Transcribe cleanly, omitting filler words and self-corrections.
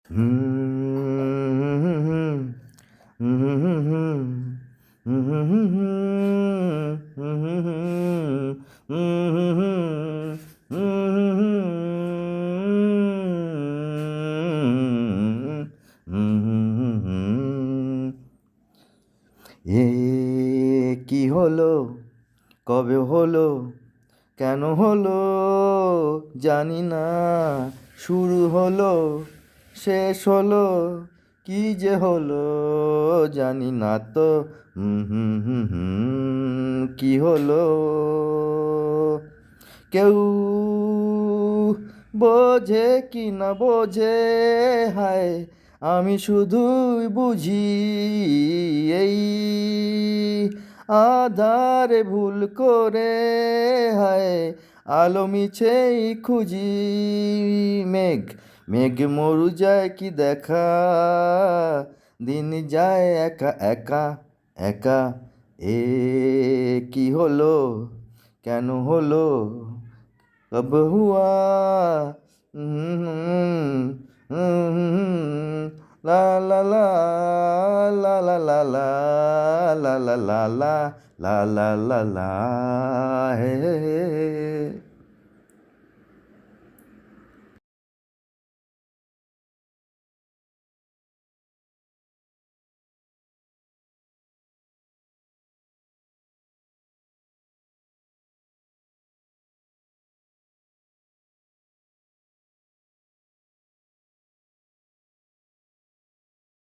এ কি হলো, কবে হলো, কেন হলো জানি না, শুরু হলো শেষ হলো, কি যে হলো জানি না তো। কি হলো, কেউ বোঝে কি না বোঝে, হায় আমি শুধুই বুঝি এই আধারে ভুল করে, হায় আলো মিছেই খুঁজি। মেঘ মেঘ মরু যায় কি দেখা, দিন যায় একা একা একা। এ কি হলো, কেন হলো, कब हुआ, ला ला ला ला ला ला ला ला ला ला ला ला ला ला ला, हे